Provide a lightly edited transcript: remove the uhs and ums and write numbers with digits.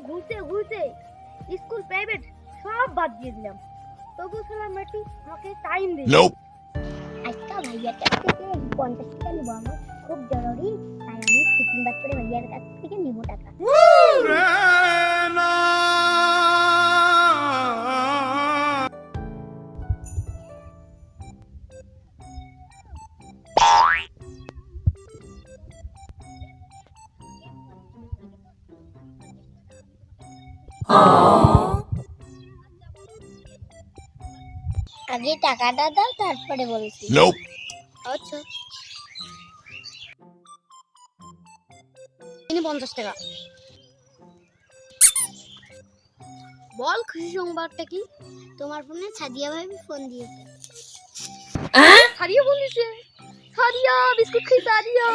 ঘুরতে ঘুরতে school private সব বাদ দিয়ে দিলাম, তবু সালাম মেয়েটি আমাকে টাইম দিল। আজকা ভাইয়ার কাছ থেকে 50 টাকা নিব, আমার খুব জরুরি, তাই আমি ফিটিং বাদ করে ভাইয়ার কাছ থেকে নিব টাকা। আগে টাকাটা দাও, তারপরে বলছি। আচ্ছা, তিনি 50 টাকা। বল, খুশি সংবাদটা কি? তোমার ফোনে সাদিয়া ভাবি ফোন দিয়েছে। সাদিয়া বলিছে, সাদিয়া বিস্কুট খাই, সাদিয়া।